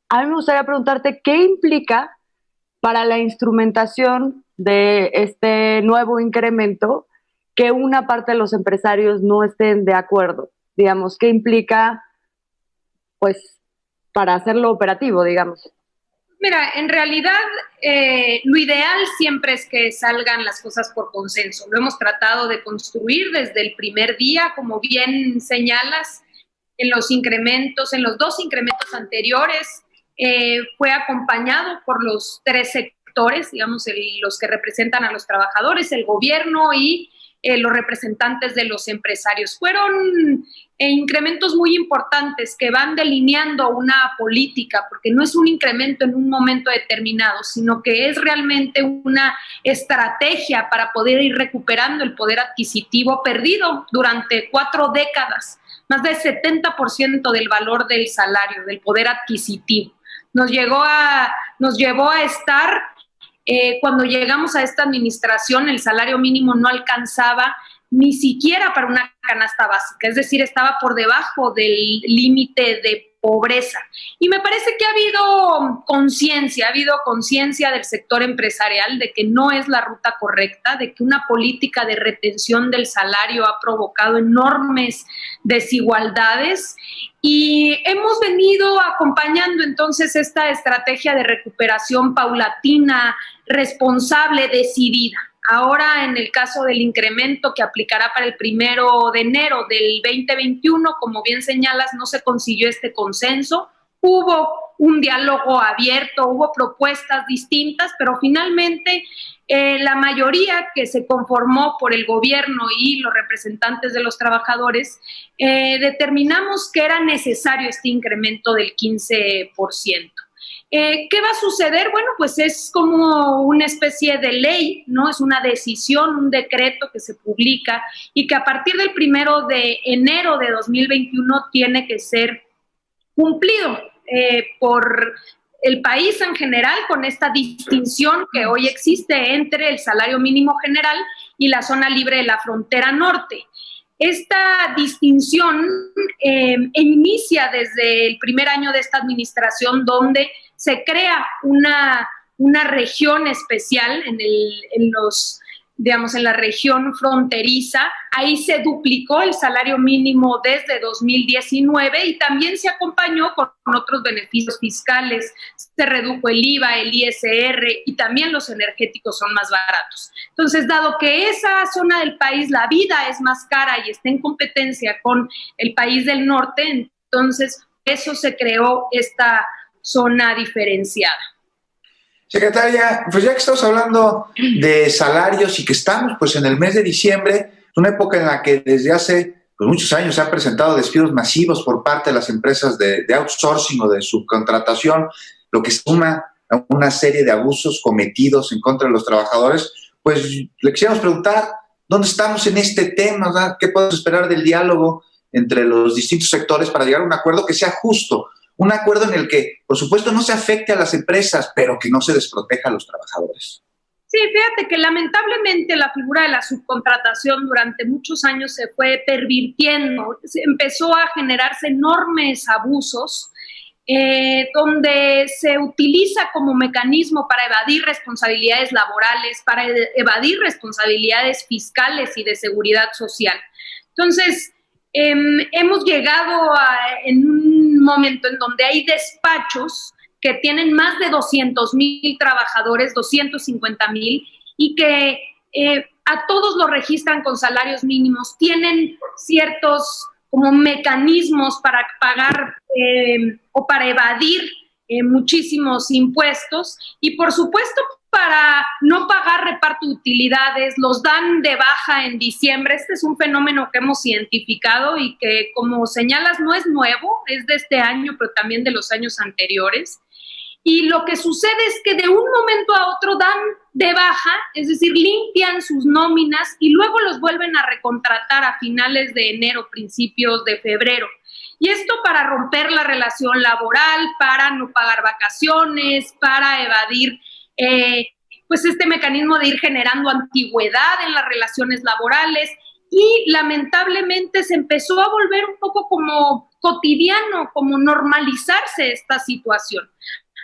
A mí me gustaría preguntarte qué implica para la instrumentación de este nuevo incremento que una parte de los empresarios no estén de acuerdo. Digamos, ¿qué implica, pues, para hacerlo operativo, digamos? Mira, en realidad lo ideal siempre es que salgan las cosas por consenso. Lo hemos tratado de construir desde el primer día, como bien señalas, en los incrementos, en los dos incrementos anteriores, fue acompañado por los tres sectores, digamos, los que representan a los trabajadores, el gobierno y los representantes de los empresarios. Fueron incrementos muy importantes que van delineando una política, porque no es un incremento en un momento determinado, sino que es realmente una estrategia para poder ir recuperando el poder adquisitivo perdido durante 4 décadas, más del 70% del valor del salario, del poder adquisitivo. Nos llevó a estar cuando llegamos a esta administración, el salario mínimo no alcanzaba ni siquiera para una canasta básica, es decir, estaba por debajo del límite de pobreza. Y me parece que ha habido conciencia del sector empresarial de que no es la ruta correcta, de que una política de retención del salario ha provocado enormes desigualdades y hemos venido acompañando entonces esta estrategia de recuperación paulatina, responsable, decidida. Ahora, en el caso del incremento que aplicará para el 1 de enero del 2021, como bien señalas, no se consiguió este consenso. Hubo un diálogo abierto, hubo propuestas distintas, pero finalmente la mayoría que se conformó por el gobierno y los representantes de los trabajadores determinamos que era necesario este incremento del 15%. ¿Qué va a suceder? Bueno, pues es como una especie de ley, ¿no? Es una decisión, un decreto que se publica y que a partir del 1 de enero de 2021 tiene que ser cumplido por el país en general, con esta distinción que hoy existe entre el salario mínimo general y la zona libre de la frontera norte. Esta distinción inicia desde el primer año de esta administración, donde se crea una región especial en la región fronteriza. Ahí se duplicó el salario mínimo desde 2019 y también se acompañó con otros beneficios fiscales. Se redujo el IVA, el ISR y también los energéticos son más baratos. Entonces, dado que esa zona del país, la vida es más cara y está en competencia con el país del norte, entonces eso se creó esta zona diferenciada. Secretaria, pues ya que estamos hablando de salarios y que estamos pues en el mes de diciembre, una época en la que desde hace pues, muchos años se han presentado despidos masivos por parte de las empresas de outsourcing o de subcontratación, lo que suma a una serie de abusos cometidos en contra de los trabajadores, pues le quisiéramos preguntar, ¿dónde estamos en este tema? ¿Verdad? ¿Qué podemos esperar del diálogo entre los distintos sectores para llegar a un acuerdo que sea justo? Un acuerdo en el que, por supuesto, no se afecte a las empresas, pero que no se desproteja a los trabajadores. Sí, fíjate que lamentablemente la figura de la subcontratación durante muchos años se fue pervirtiendo, empezó a generarse enormes abusos, donde se utiliza como mecanismo para evadir responsabilidades laborales, para evadir responsabilidades fiscales y de seguridad social. Entonces, hemos llegado en un momento en donde hay despachos que tienen más de 200,000 trabajadores, 250,000, y que a todos los registran con salarios mínimos, tienen ciertos como mecanismos para pagar o para evadir muchísimos impuestos y por supuesto para no pagar reparto de utilidades, los dan de baja en diciembre. Este es un fenómeno que hemos identificado y que, como señalas, no es nuevo, es de este año, pero también de los años anteriores. Y lo que sucede es que de un momento a otro dan de baja, es decir, limpian sus nóminas y luego los vuelven a recontratar a finales de enero, principios de febrero. Y esto para romper la relación laboral, para no pagar vacaciones, para evadir pues este mecanismo de ir generando antigüedad en las relaciones laborales y lamentablemente se empezó a volver un poco como cotidiano, como normalizarse esta situación.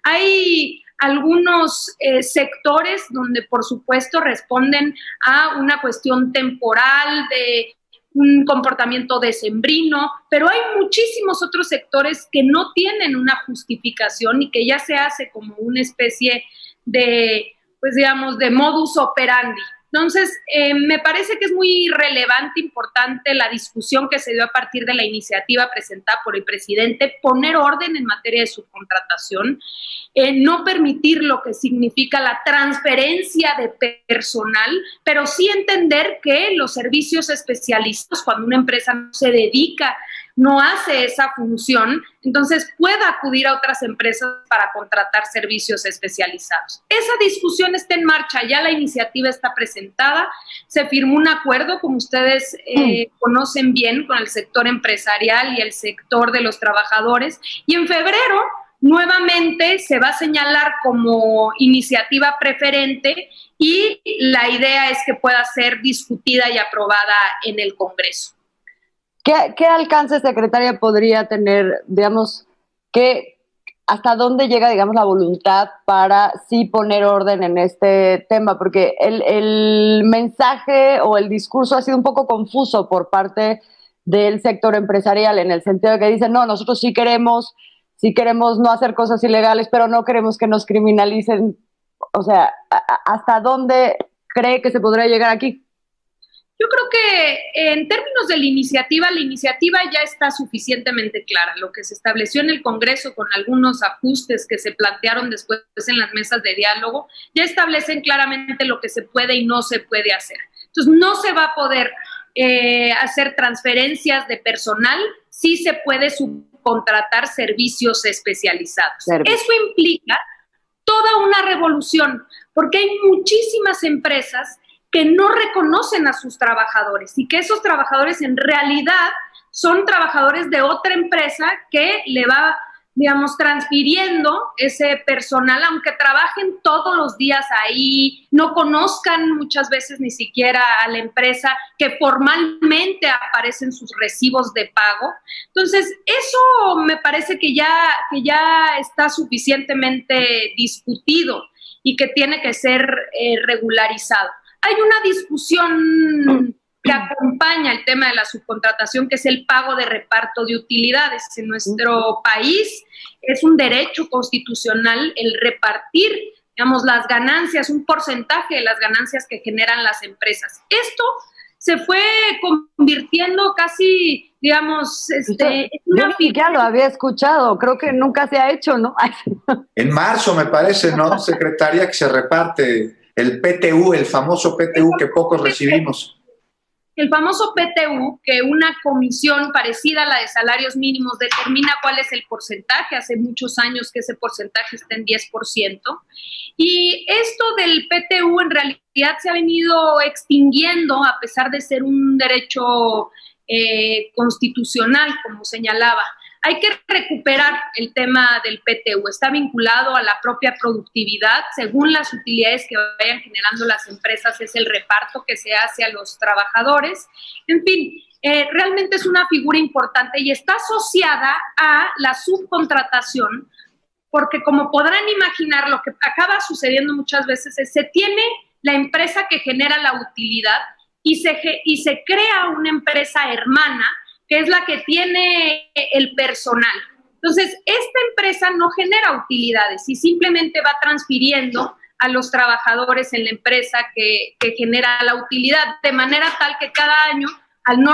Hay algunos sectores donde, por supuesto, responden a una cuestión temporal de un comportamiento decembrino, pero hay muchísimos otros sectores que no tienen una justificación y que ya se hace como una especie de, pues digamos, de modus operandi. Entonces, me parece que es muy relevante, importante la discusión que se dio a partir de la iniciativa presentada por el presidente, poner orden en materia de subcontratación, no permitir lo que significa la transferencia de personal, pero sí entender que los servicios especializados, cuando una empresa no se dedica, no hace esa función, entonces pueda acudir a otras empresas para contratar servicios especializados. Esa discusión está en marcha, ya la iniciativa está presentada, se firmó un acuerdo, como ustedes conocen bien, con el sector empresarial y el sector de los trabajadores, y en febrero nuevamente se va a señalar como iniciativa preferente y la idea es que pueda ser discutida y aprobada en el Congreso. ¿Qué alcance, secretaria, podría tener, digamos, hasta dónde llega, digamos, la voluntad para sí poner orden en este tema? Porque el mensaje o el discurso ha sido un poco confuso por parte del sector empresarial, en el sentido de que dicen, no, nosotros sí queremos no hacer cosas ilegales, pero no queremos que nos criminalicen. O sea, ¿hasta dónde cree que se podría llegar aquí? Yo creo que en términos de la iniciativa ya está suficientemente clara. Lo que se estableció en el Congreso con algunos ajustes que se plantearon después en las mesas de diálogo, ya establecen claramente lo que se puede y no se puede hacer. Entonces, no se va a poder hacer transferencias de personal, sí se puede subcontratar servicios especializados. Eso implica toda una revolución, porque hay muchísimas empresas que no reconocen a sus trabajadores y que esos trabajadores en realidad son trabajadores de otra empresa que le va, digamos, transfiriendo ese personal, aunque trabajen todos los días ahí, no conozcan muchas veces ni siquiera a la empresa, que formalmente aparecen sus recibos de pago. Entonces, eso me parece que ya está suficientemente discutido y que tiene que ser regularizado. Hay una discusión que acompaña el tema de la subcontratación, que es el pago de reparto de utilidades. En nuestro país es un derecho constitucional el repartir, digamos, las ganancias, un porcentaje de las ganancias que generan las empresas. Esto se fue convirtiendo casi, digamos, yo ya lo había escuchado, creo que nunca se ha hecho, ¿no? En marzo, me parece, ¿no, secretaria, que se reparte el PTU, el famoso PTU que pocos recibimos? El famoso PTU, que una comisión parecida a la de salarios mínimos determina cuál es el porcentaje. Hace muchos años que ese porcentaje está en 10%. Y esto del PTU en realidad se ha venido extinguiendo a pesar de ser un derecho constitucional, como señalaba. Hay que recuperar el tema del PTU. Está vinculado a la propia productividad. Según las utilidades que vayan generando las empresas, es el reparto que se hace a los trabajadores. En fin, realmente es una figura importante y está asociada a la subcontratación, porque como podrán imaginar, lo que acaba sucediendo muchas veces es que se tiene la empresa que genera la utilidad y se crea una empresa hermana que es la que tiene el personal. Entonces, esta empresa no genera utilidades y simplemente va transfiriendo a los trabajadores en la empresa que genera la utilidad, de manera tal que cada año, al no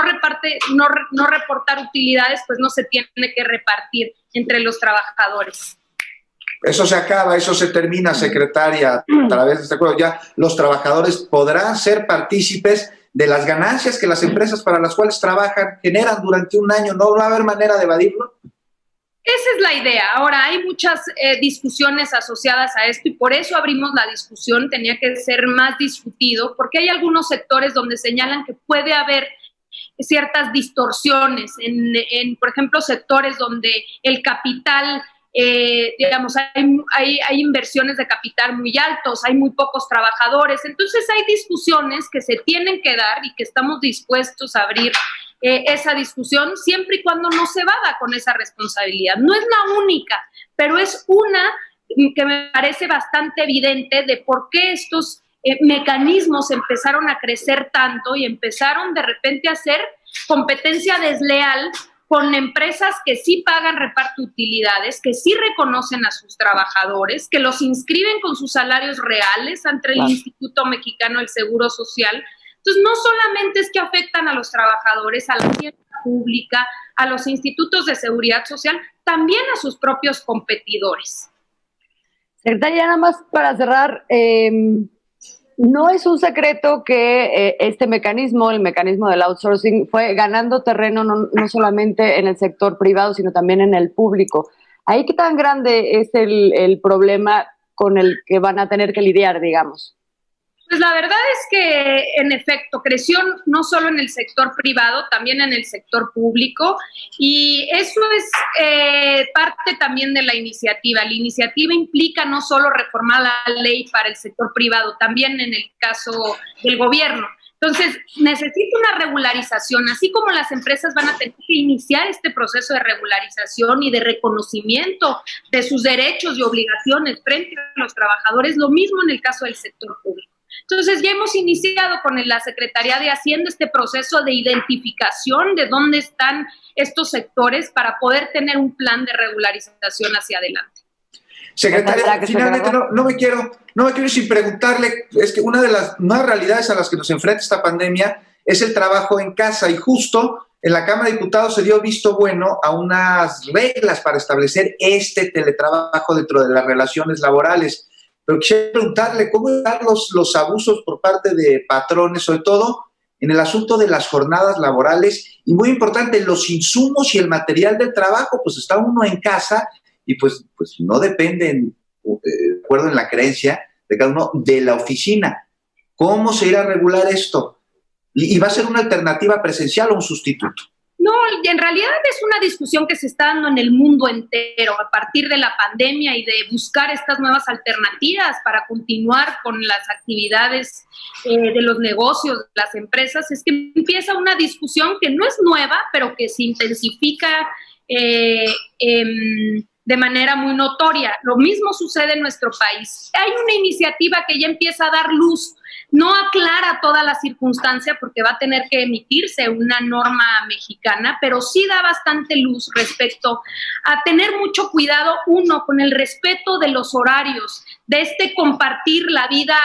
reportar utilidades, pues no se tiene que repartir entre los trabajadores. Eso se acaba, eso se termina, secretaria, a través de este acuerdo. Ya los trabajadores podrán ser partícipes de las ganancias que las empresas para las cuales trabajan generan durante un año. ¿No va a haber manera de evadirlo? Esa es la idea. Ahora, hay muchas discusiones asociadas a esto y por eso abrimos la discusión. Tenía que ser más discutido, porque hay algunos sectores donde señalan que puede haber ciertas distorsiones por ejemplo, sectores donde el capital, digamos, hay inversiones de capital muy altos, hay muy pocos trabajadores. Entonces hay discusiones que se tienen que dar y que estamos dispuestos a abrir esa discusión, siempre y cuando no se vada con esa responsabilidad. No es la única, pero es una que me parece bastante evidente de por qué estos mecanismos empezaron a crecer tanto y empezaron de repente a hacer competencia desleal con empresas que sí pagan reparto de utilidades, que sí reconocen a sus trabajadores, que los inscriben con sus salarios reales ante el Instituto Mexicano del Seguro Social. Entonces, no solamente es que afectan a los trabajadores, a la hacienda pública, a los institutos de seguridad social, también a sus propios competidores. Secretaria, nada más para cerrar, no es un secreto que este mecanismo, el mecanismo del outsourcing, fue ganando terreno no solamente en el sector privado, sino también en el público. ¿Ahí qué tan grande es el problema con el que van a tener que lidiar, digamos? Pues la verdad es que, en efecto, creció no solo en el sector privado, también en el sector público, y eso es parte también de la iniciativa. La iniciativa implica no solo reformar la ley para el sector privado, también en el caso del gobierno. Entonces, necesita una regularización, así como las empresas van a tener que iniciar este proceso de regularización y de reconocimiento de sus derechos y obligaciones frente a los trabajadores, lo mismo en el caso del sector público. Entonces, ya hemos iniciado con la Secretaría de Hacienda este proceso de identificación de dónde están estos sectores para poder tener un plan de regularización hacia adelante. Secretaria, finalmente no me quiero ir sin preguntarle, es que una de las nuevas realidades a las que nos enfrenta esta pandemia es el trabajo en casa, y justo en la Cámara de Diputados se dio visto bueno a unas reglas para establecer este teletrabajo dentro de las relaciones laborales. Pero quisiera preguntarle, ¿cómo están los abusos por parte de patrones, sobre todo en el asunto de las jornadas laborales? Y muy importante, los insumos y el material del trabajo, pues está uno en casa y pues no dependen, de acuerdo en la creencia de cada uno, de la oficina. ¿Cómo se irá a regular esto? ¿Y va a ser una alternativa presencial o un sustituto? No, en realidad es una discusión que se está dando en el mundo entero a partir de la pandemia y de buscar estas nuevas alternativas para continuar con las actividades de los negocios, de las empresas. Es que empieza una discusión que no es nueva, pero que se intensifica de manera muy notoria. Lo mismo sucede en nuestro país. Hay una iniciativa que ya empieza a dar luz. No aclara toda la circunstancia porque va a tener que emitirse una norma mexicana, pero sí da bastante luz respecto a tener mucho cuidado, uno, con el respeto de los horarios, de compartir la vida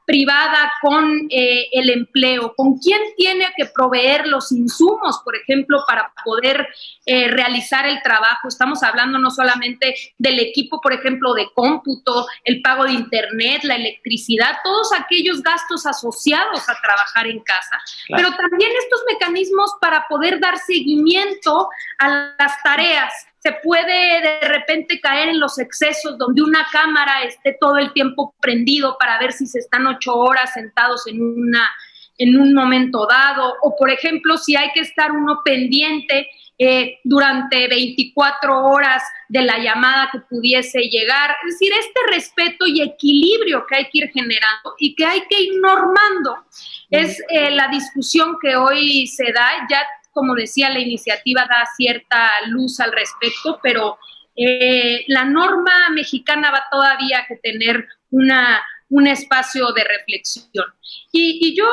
privada con el empleo, con quién tiene que proveer los insumos, por ejemplo, para poder realizar el trabajo. Estamos hablando no solamente del equipo, por ejemplo, de cómputo, el pago de internet, la electricidad, todos aquellos gastos asociados a trabajar en casa, claro, pero también estos mecanismos para poder dar seguimiento a las tareas. Se puede de repente caer en los excesos donde una cámara esté todo el tiempo prendido para ver si se están 8 horas sentados en un momento dado, o por ejemplo si hay que estar uno pendiente durante 24 horas de la llamada que pudiese llegar. Es decir, este respeto y equilibrio que hay que ir generando y que hay que ir normando es la discusión que hoy se da. Ya, como decía, la iniciativa da cierta luz al respecto, pero la norma mexicana va todavía que tener un espacio de reflexión. Y yo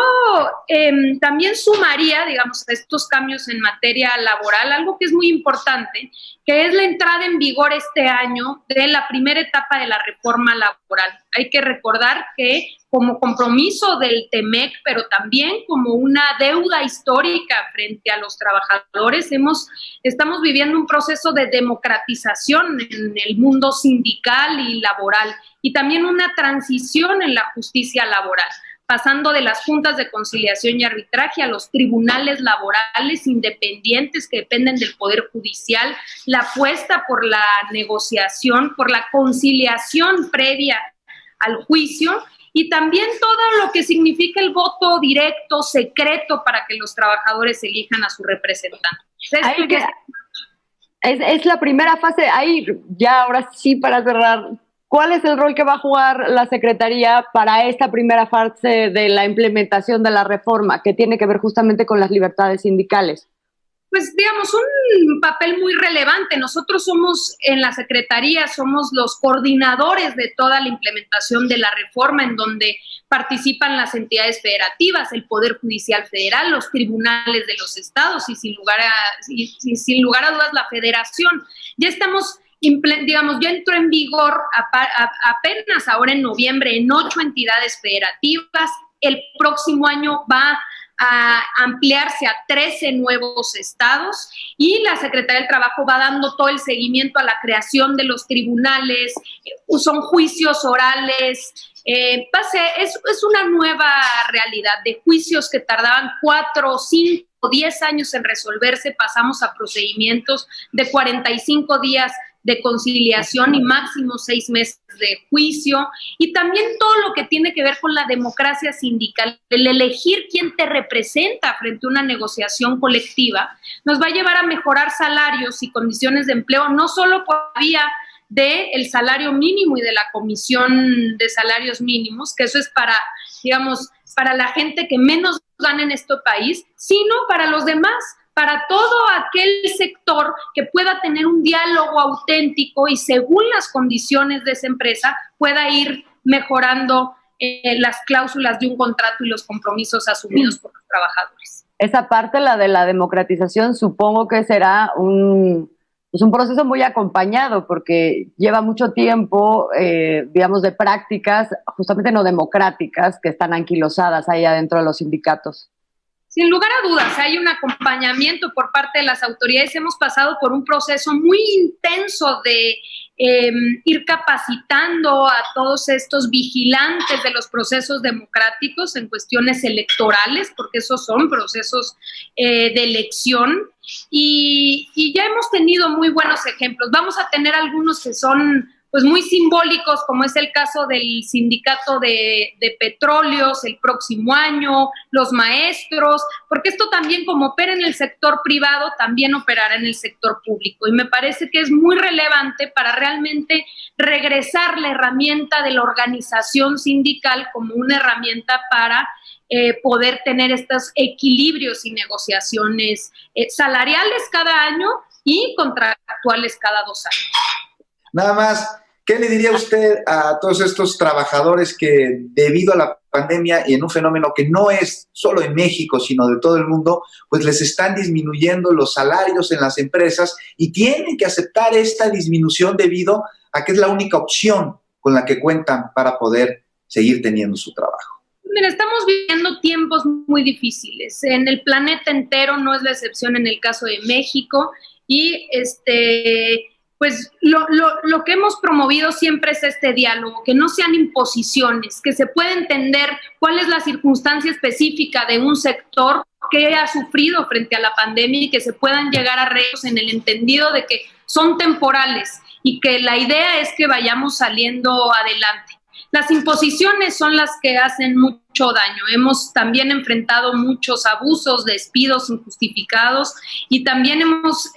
también sumaría, digamos, a estos cambios en materia laboral, algo que es muy importante, que es la entrada en vigor este año de la primera etapa de la reforma laboral. Hay que recordar que como compromiso del TEMEC, pero también como una deuda histórica frente a los trabajadores, estamos viviendo un proceso de democratización en el mundo sindical y laboral, y también una transición en la justicia laboral, pasando de las juntas de conciliación y arbitraje a los tribunales laborales independientes que dependen del Poder Judicial, la apuesta por la negociación, por la conciliación previa al juicio, y también todo lo que significa el voto directo, secreto, para que los trabajadores elijan a su representante. Es la primera fase. Ahí, ya ahora sí, para cerrar, ¿cuál es el rol que va a jugar la Secretaría para esta primera fase de la implementación de la reforma, que tiene que ver justamente con las libertades sindicales? pues digamos, un papel muy relevante. Nosotros somos, en la Secretaría, somos los coordinadores de toda la implementación de la reforma, en donde participan las entidades federativas, el Poder Judicial Federal, los tribunales de los estados y sin lugar a dudas la Federación. Ya estamos, digamos, ya entró en vigor apenas ahora en noviembre en 8 entidades federativas. El próximo año va a ampliarse a 13 nuevos estados y la Secretaría del Trabajo va dando todo el seguimiento a la creación de los tribunales, son juicios orales, es una nueva realidad de juicios que tardaban 4, 5, 10 años en resolverse, pasamos a procedimientos de 45 días de conciliación y máximo 6 meses de juicio, y también todo lo que tiene que ver con la democracia sindical, el elegir quién te representa frente a una negociación colectiva, nos va a llevar a mejorar salarios y condiciones de empleo, no solo por vía del salario mínimo y de la comisión de salarios mínimos, que eso es para, digamos, para la gente que menos gana en este país, sino para los demás, para todo aquel sector que pueda tener un diálogo auténtico y según las condiciones de esa empresa pueda ir mejorando las cláusulas de un contrato y los compromisos asumidos por los trabajadores. Esa parte, la de la democratización, supongo que será un proceso muy acompañado porque lleva mucho tiempo, digamos, de prácticas justamente no democráticas que están anquilosadas ahí adentro de los sindicatos. Sin lugar a dudas, hay un acompañamiento por parte de las autoridades. Hemos pasado por un proceso muy intenso de ir capacitando a todos estos vigilantes de los procesos democráticos en cuestiones electorales, porque esos son procesos de elección. Y ya hemos tenido muy buenos ejemplos. Vamos a tener algunos que son pues muy simbólicos, como es el caso del sindicato de petróleos el próximo año, los maestros, porque esto también, como opera en el sector privado, también operará en el sector público. Y me parece que es muy relevante para realmente regresar la herramienta de la organización sindical como una herramienta para poder tener estos equilibrios y negociaciones salariales cada año y contractuales cada 2 años. Nada más, ¿qué le diría usted a todos estos trabajadores que debido a la pandemia y en un fenómeno que no es solo en México, sino de todo el mundo, pues les están disminuyendo los salarios en las empresas y tienen que aceptar esta disminución debido a que es la única opción con la que cuentan para poder seguir teniendo su trabajo? Mira, estamos viviendo tiempos muy difíciles. En el planeta entero, no es la excepción en el caso de México, y pues lo que hemos promovido siempre es este diálogo, que no sean imposiciones, que se pueda entender cuál es la circunstancia específica de un sector que ha sufrido frente a la pandemia y que se puedan llegar a arreglos en el entendido de que son temporales y que la idea es que vayamos saliendo adelante. Las imposiciones son las que hacen mucho daño. Hemos también enfrentado muchos abusos, despidos injustificados, y también hemos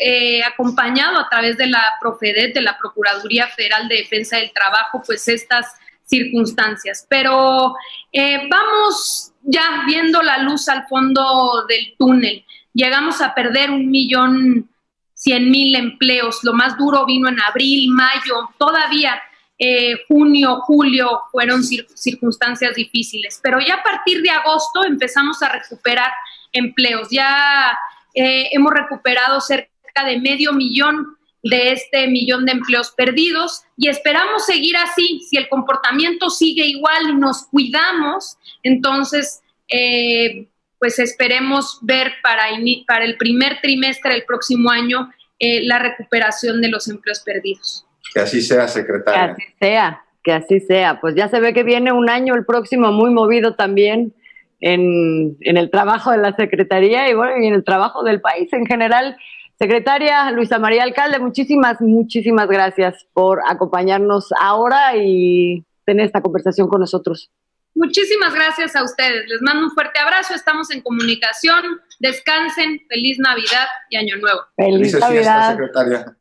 acompañado a través de la Profedet, de la Procuraduría Federal de Defensa del Trabajo, pues estas circunstancias. Pero vamos ya viendo la luz al fondo del túnel. Llegamos a perder 1.100.000 empleos. Lo más duro vino en abril, mayo, todavía junio, julio fueron circunstancias difíciles, pero ya a partir de agosto empezamos a recuperar empleos. Ya hemos recuperado cerca de 500,000 de este 1,000,000 de empleos perdidos y esperamos seguir así. Si el comportamiento sigue igual y nos cuidamos, entonces pues esperemos ver para el primer trimestre del próximo año la recuperación de los empleos perdidos. Que así sea, secretaria. Que así sea. Pues ya se ve que viene un año el próximo muy movido también en el trabajo de la Secretaría y bueno, y en el trabajo del país en general. Secretaria Luisa María Alcalde, muchísimas gracias por acompañarnos ahora y tener esta conversación con nosotros. Muchísimas gracias a ustedes. Les mando un fuerte abrazo. Estamos en comunicación. Descansen. Feliz Navidad y Año Nuevo. Feliz Navidad, secretaria.